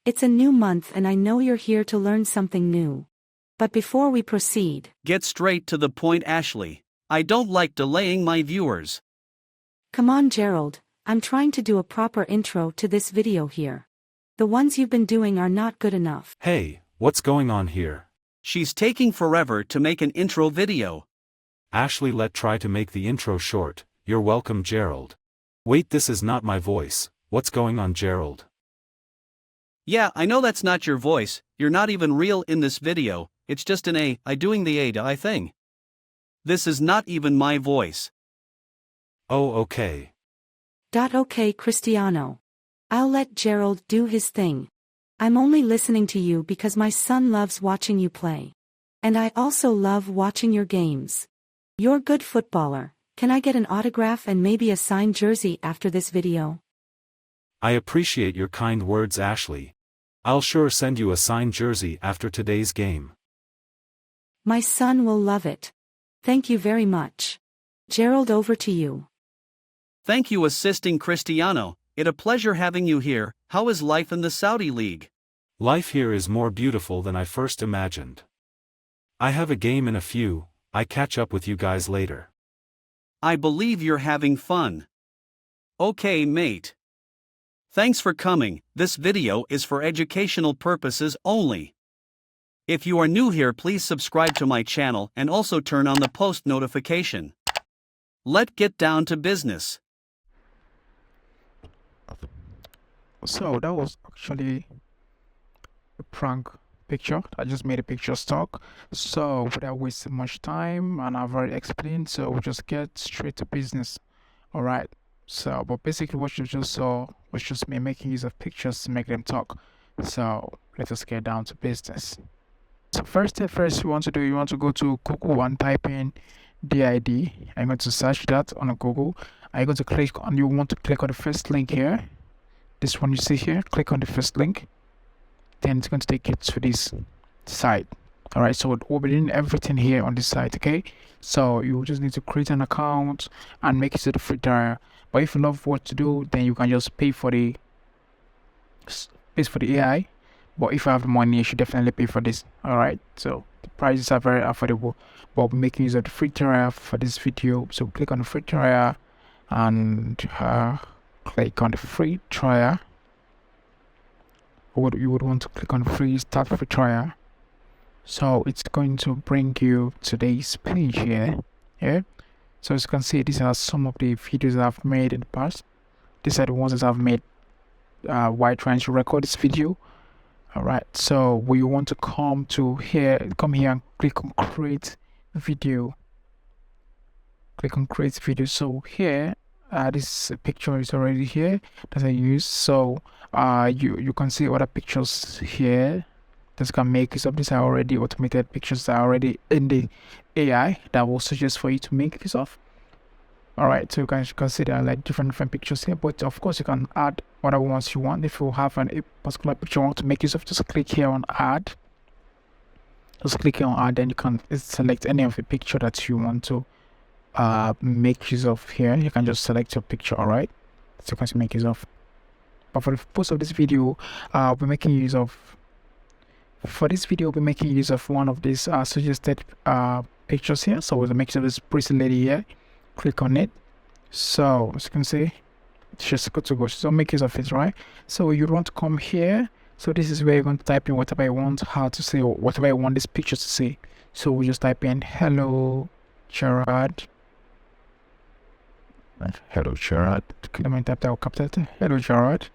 It's a new month and I know you're here to learn something new. But before we proceed, Get straight to the point, Ashley. I don't like delaying my viewers. come on Gerald, I'm trying to do a proper intro to this video here. The ones you've been doing are not good enough. Hey, what's going on here? She's taking forever to make an intro video. Ashley, let try to make the intro short. You're welcome, Gerald. Wait, this is not my voice. What's going on, Gerald? Yeah, I know that's not your voice. You're not even real in this video. It's just an AI doing the AI thing. This is not even my voice. Oh, okay. Okay, Cristiano. I'll let Gerald do his thing. I'm only listening to you because my son loves watching you play. And I also love watching your games. You're a good footballer. Can I get an autograph and maybe a signed jersey after this video? I appreciate your kind words, Ashley. I'll sure send you a signed jersey after today's game. My son will love it. Thank you very much. Gerald, over to you. Thank you, assisting Cristiano. It's a pleasure having you here. How is life in the Saudi League? Life here is more beautiful than I first imagined. I have a game in a few. I catch up with you guys later. I believe you're having fun. Okay, mate. Thanks for coming. This video is for educational purposes only. If you are new here, please subscribe to my channel and also turn on the post notification. Let's get down to business. So that was actually a prank picture. I just made a picture stock. So without wasting much time, and I've already explained, so we'll just get straight to business. Alright. So but basically what you just saw was just me making use of pictures to make them talk. So let us get down to business. So first thing first you want to go to Google and type in DID. I'm going to search that on Google. I'm going to click on, you want to click on the first link here. This one you see here, click on the first link. Then it's going to take you to this site. Alright, so we'll be doing everything here on this site, okay? So you just need to create an account and make it to the free trial. But if you love what to do, then you can just pay for the AI. But if you have the money, you should definitely pay for this. Alright, so the prices are very affordable. But we're making use of the free trial for this video. So click on the free trial and click on the free trial. You would want to click on start free trial. So it's going to bring you to this page here. So as you can see, these are some of the videos that I've made in the past. These are the ones that I've made while trying to record this video. Alright, so we want to come here and click on create video. Click on create video. So here this picture is already here that I use. So you can see other pictures here that can make use of. These are already automated pictures that are already in the AI that will suggest for you to make use of. Alright, so you can see there are like different pictures here, but of course you can add whatever ones you want. If you have a particular picture you want to make use of, just click here on add. Just click here on add, then you can select any of the picture that you want to make use of here. You can just select your picture. Alright, so you can make use of. But for the purpose of this video, we'll be making use of one of these suggested pictures here. So we'll make use of this pretty lady here. Click on it. So as you can see, it's just good to go. So make use of it, right? So you want to come here. So this is where you're going to type in whatever you want how to say, or whatever you want this picture to say. So we just type in hello Gerard. Hello Gerard. Let me type that capital. Hello Gerard.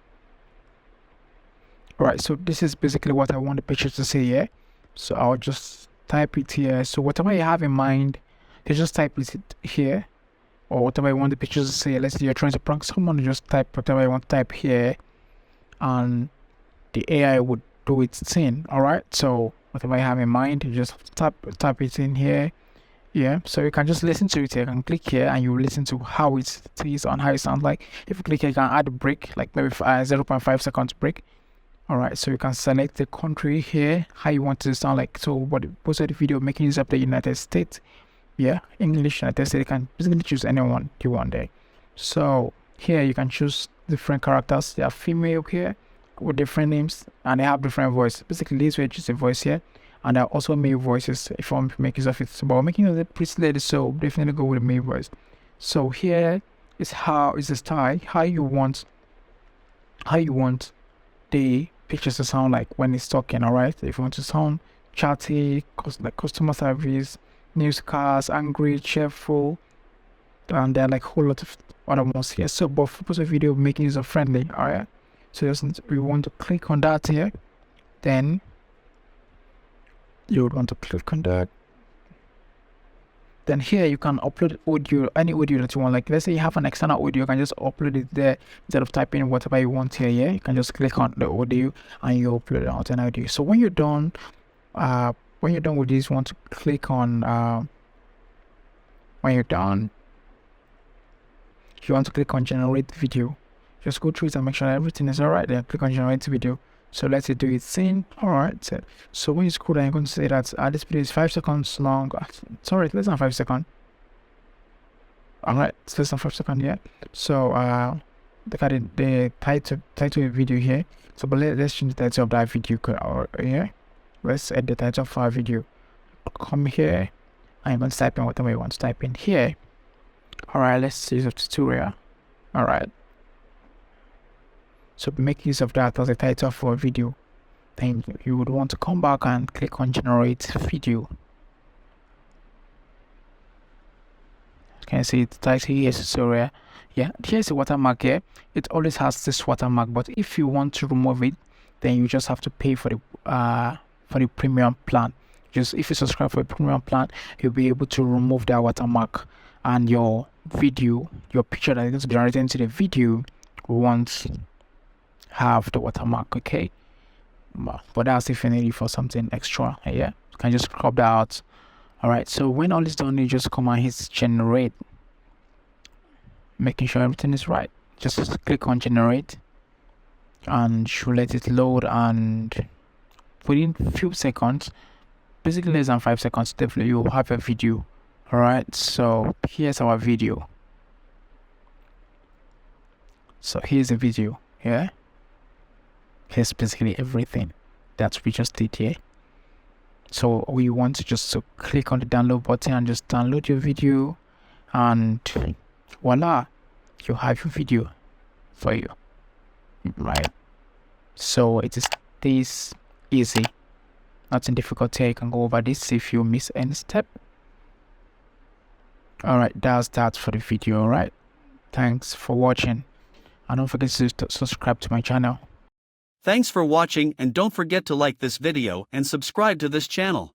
Alright, so this is basically what I want the picture to say here. So I'll just type it here. So whatever you have in mind, you just type it here. Or whatever you want the picture to say. Let's say you're trying to prank someone, you just type whatever you want to type here, and the AI would do its thing. Alright, so whatever you have in mind, you just type it in here. Yeah, so you can just listen to it here. You can click here and you listen to how it is and how it sounds like. If you click here, you can add a break, like maybe 0.5 seconds break. Alright, so you can select the country here, how you want it to sound like. So what most of the video making use of the United States. Yeah, English, United States. You can basically choose anyone you want there. So here you can choose different characters. They are female here, with different names and they have different voice. Basically, this way just a voice here, and I also made voices if I want to make use of it. So, but making it pretty lady, so definitely go with the main voice. So here is the style, how you want the pictures to sound like when it's talking. All right, if you want to sound chatty, like customer service, newscast, angry, cheerful, and there are like a whole lot of other ones here. So, but for purpose of video, making user friendly. All right, so we want to click on that here. Then you would want to click on that. Then here you can upload audio, any audio that you want. Like let's say you have an external audio, you can just upload it there instead of typing whatever you want here. Yeah, you can just click on the audio and you upload it out an audio. So when you're done with this, you want to click on when you're done, you want to click on generate video. Just go through it and make sure that everything is alright. Then click on generate video. So let's do it scene. Alright, so when you scroll down, you're going to say that this video is 5 seconds long. Sorry, less than 5 seconds. Alright, it's less than 5 seconds here. So look at the title of the video here. So but let's change the title of that video here. Let's add the title of our video. Come here. I'm going to type in whatever you want to type in here. Alright, let's use a tutorial. Alright. So make use of that as a title for a video. Then you would want to come back and click on generate video. Can you see the title here is tutorial? Yeah, here's the watermark here. It always has this watermark, but if you want to remove it, then you just have to pay for the premium plan. Just if you subscribe for a premium plan, you'll be able to remove that watermark, and your video, your picture that is going to be generated into the video won't have the watermark. Okay, but that's if you need it for something extra. Yeah, you can just crop that out. All right, so when all is done, you just come and hit generate, making sure everything is right. Just click on generate and you let it load, and within few seconds, basically less than 5 seconds, definitely you'll have a video. All right, so here's our video. So here's the video. Yeah, here's basically everything that we just did here. So we want to just click on the download button and just download your video, and voila, you have your video for you. Right, so it is this easy, nothing difficult here. You can go over this if you miss any step. All right, that's that for the video. All right, thanks for watching, and don't forget to subscribe to my channel. Thanks for watching, and don't forget to like this video and subscribe to this channel.